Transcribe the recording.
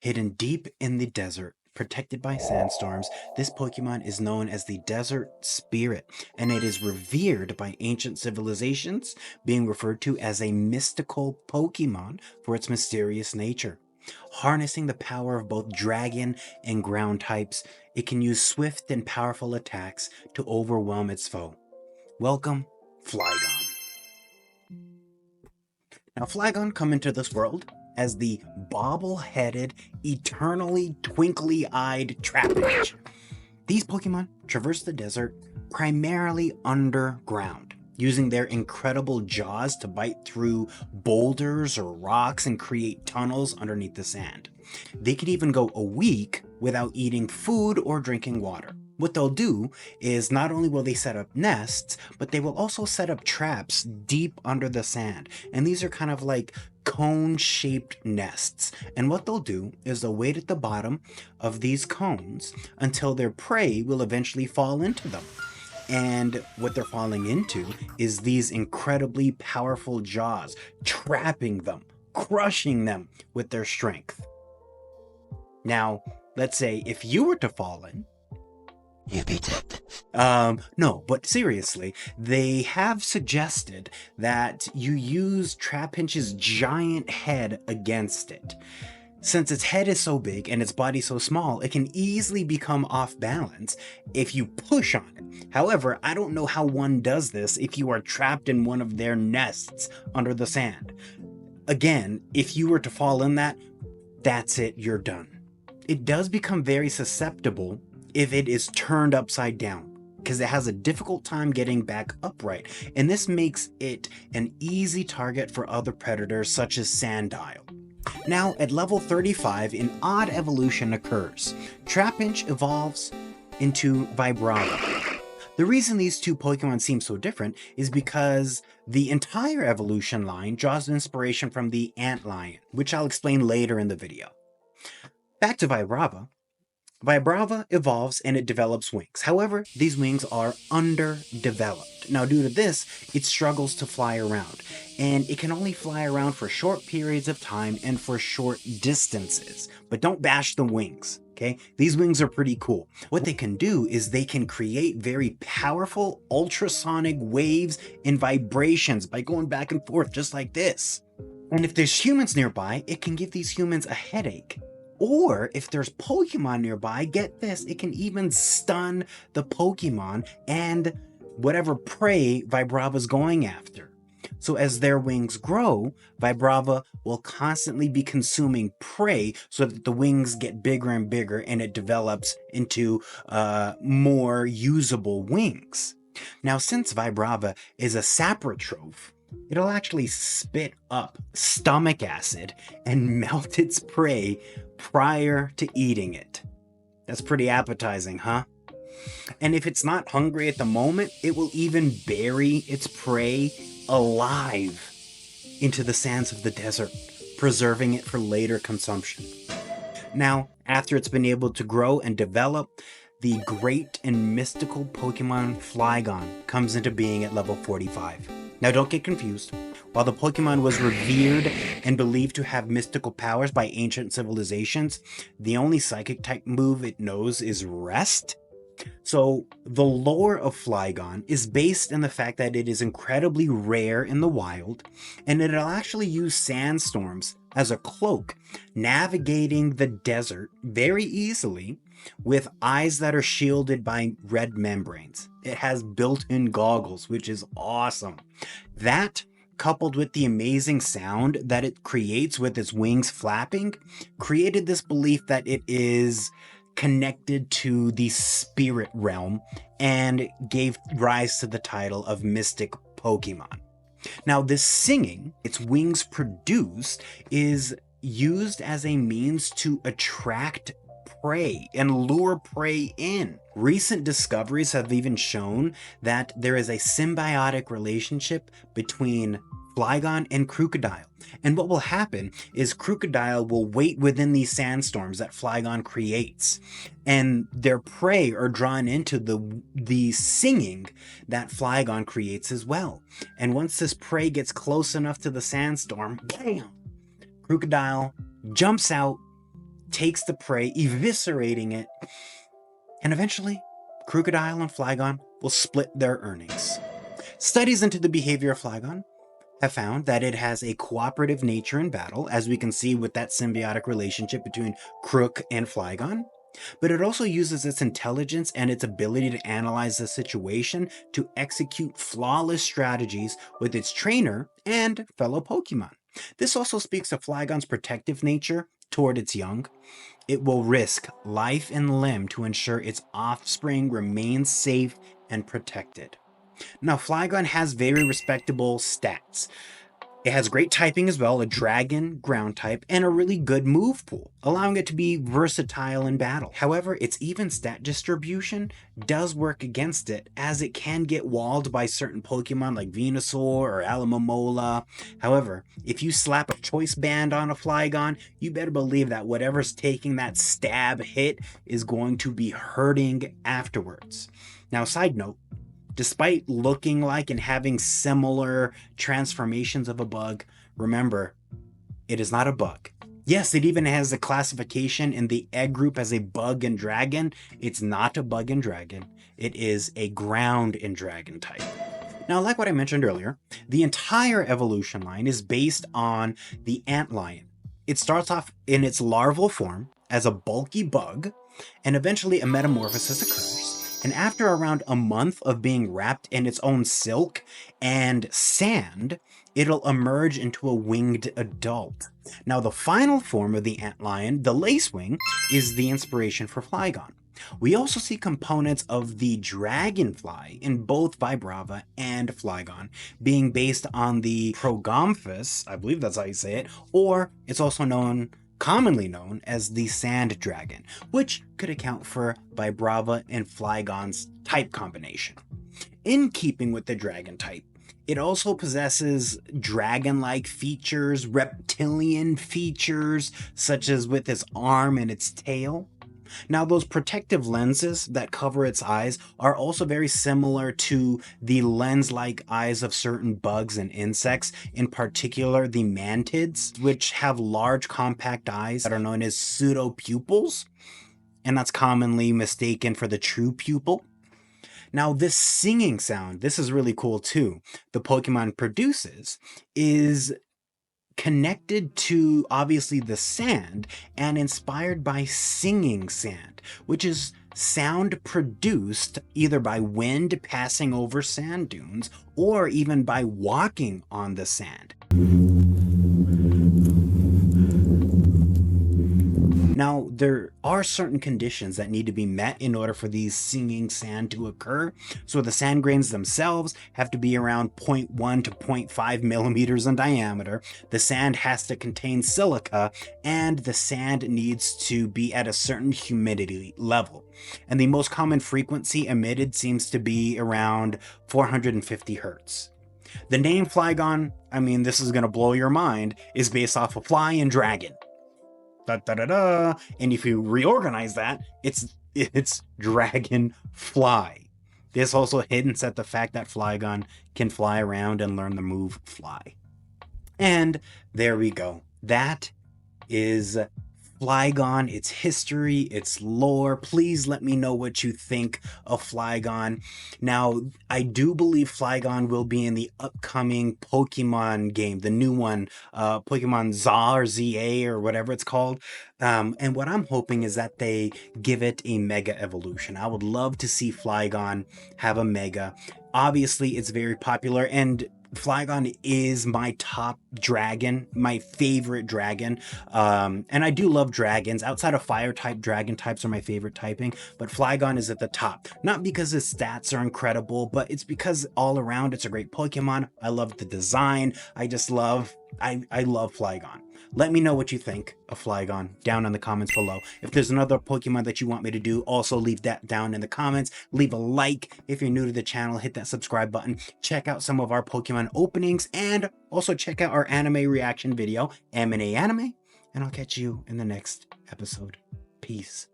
Hidden deep in the desert, protected by sandstorms, this Pokemon is known as the Desert Spirit, and it is revered by ancient civilizations, being referred to as a mystical Pokemon for its mysterious nature. Harnessing the power of both dragon and ground types, it can use swift and powerful attacks to overwhelm its foe. Welcome, Flygon. Now, Flygon come into this world as the bobble-headed, eternally twinkly-eyed Trapinch. These Pokemon traverse the desert primarily underground, using their incredible jaws to bite through boulders or rocks and create tunnels underneath the sand. They could even go a week without eating food or drinking water. What they'll do is not only will they set up nests, but they will also set up traps deep under the sand. And these are kind of like cone-shaped nests. And what they'll do is they'll wait at the bottom of these cones until their prey will eventually fall into them. And what they're falling into is these incredibly powerful jaws, trapping them, crushing them with their strength. Now, let's say if you were to fall in, you'd be dead. No, but seriously, they have suggested that you use Trapinch's giant head against it. Since its head is so big and its body so small, it can easily become off balance if you push on it. However, I don't know how one does this if you are trapped in one of their nests under the sand. Again, if you were to fall in that, that's it, you're done. It does become very susceptible if it is turned upside down, because it has a difficult time getting back upright, and this makes it an easy target for other predators such as Sandile. Now, at level 35, an odd evolution occurs. Trapinch evolves into Vibrava. The reason these two Pokemon seem so different is because the entire evolution line draws inspiration from the Antlion, which I'll explain later in the video. Back to Vibrava. Vibrava evolves and it develops wings. However, these wings are underdeveloped. Now, due to this, it struggles to fly around, and it can only fly around for short periods of time and for short distances. But don't bash the wings, okay? These wings are pretty cool. What they can do is they can create very powerful ultrasonic waves and vibrations by going back and forth just like this. And if there's humans nearby, it can give these humans a headache. Or if there's Pokemon nearby, get this, it can even stun the Pokemon and whatever prey Vibrava's going after. So as their wings grow, Vibrava will constantly be consuming prey so that the wings get bigger and bigger and it develops into more usable wings. Now, since Vibrava is a saprotroph, it'll actually spit up stomach acid and melt its prey prior to eating it. That's pretty appetizing, huh? And if it's not hungry at the moment, it will even bury its prey alive into the sands of the desert, preserving it for later consumption. Now, after it's been able to grow and develop, the great and mystical Pokemon Flygon comes into being at level 45. Now, don't get confused. While the Pokemon was revered and believed to have mystical powers by ancient civilizations, the only psychic type move it knows is Rest. So the lore of Flygon is based in the fact that it is incredibly rare in the wild, and it'll actually use sandstorms as a cloak, navigating the desert very easily with eyes that are shielded by red membranes. It has built-in goggles, which is awesome. That, coupled with the amazing sound that it creates with its wings flapping, created this belief that it is connected to the spirit realm and gave rise to the title of Mystic Pokemon. Now, this singing its wings produce is used as a means to attract prey and lure prey in. Recent discoveries have even shown that there is a symbiotic relationship between Flygon and Crocodile. And what will happen is Crocodile will wait within these sandstorms that Flygon creates, and their prey are drawn into the singing that Flygon creates as well. And once this prey gets close enough to the sandstorm, bam! Crocodile jumps out, takes the prey, eviscerating it, and eventually, Crocodile and Flygon will split their earnings. Studies into the behavior of Flygon have found that it has a cooperative nature in battle, as we can see with that symbiotic relationship between Crook and Flygon. But it also uses its intelligence and its ability to analyze the situation to execute flawless strategies with its trainer and fellow Pokemon. This also speaks to Flygon's protective nature toward its young. It will risk life and limb to ensure its offspring remains safe and protected. Now, Flygon has very respectable stats. It has great typing as well, a dragon ground type, and a really good move pool, allowing it to be versatile in battle. However, its even stat distribution does work against it, as it can get walled by certain Pokemon like Venusaur or Alomomola. However, if you slap a choice band on a Flygon, you better believe that whatever's taking that stab hit is going to be hurting afterwards. Now, side note, despite looking like and having similar transformations of a bug, remember, it is not a bug. Yes, it even has a classification in the egg group as a bug and dragon. It's not a bug and dragon. It is a ground and dragon type. Now, like what I mentioned earlier, the entire evolution line is based on the antlion. It starts off in its larval form as a bulky bug, and eventually a metamorphosis occurs. And after around a month of being wrapped in its own silk and sand, it'll emerge into a winged adult. Now, the final form of the antlion, the lacewing, is the inspiration for Flygon. We also see components of the dragonfly in both Vibrava and Flygon, being based on the Progomphus, I believe that's how you say it, or it's also commonly known as the sand dragon, which could account for Vibrava and Flygon's type combination. In keeping with the dragon type, it also possesses dragon-like features, reptilian features, such as with its arm and its tail. Now, those protective lenses that cover its eyes are also very similar to the lens-like eyes of certain bugs and insects, in particular the mantids, which have large compact eyes that are known as pseudopupils, and that's commonly mistaken for the true pupil. Now, this singing sound, this is really cool too, the Pokemon produces is connected to obviously the sand and inspired by singing sand, which is sound produced either by wind passing over sand dunes or even by walking on the sand. Now, there are certain conditions that need to be met in order for these singing sand to occur. So the sand grains themselves have to be around 0.1 to 0.5 millimeters in diameter. The sand has to contain silica, and the sand needs to be at a certain humidity level. And the most common frequency emitted seems to be around 450 hertz. The name Flygon, I mean, this is going to blow your mind, is based off of fly and dragon. And if you reorganize that, it's Dragonfly. This also hints at the fact that Flygon can fly around and learn the move Fly. And there we go. That is Flygon, its history, its lore. Please let me know what you think of Flygon. Now, I do believe Flygon will be in the upcoming Pokemon game, the new one, Pokemon ZA or ZA or whatever it's called. And what I'm hoping is that they give it a Mega Evolution. I would love to see Flygon have a Mega. Obviously, it's very popular, and Flygon is my top dragon, my favorite dragon. And I do love dragons. Outside of fire type, dragon types are my favorite typing, but Flygon is at the top. Not because his stats are incredible, but it's because all around it's a great Pokemon. I love the design. I love Flygon. Let me know what you think of Flygon down in the comments below. If there's another Pokemon that you want me to do, also leave that down in the comments. Leave a like. If you're new to the channel, hit that subscribe button. Check out some of our Pokemon openings, and also check out our anime reaction video, M&A Anime, and I'll catch you in the next episode. Peace.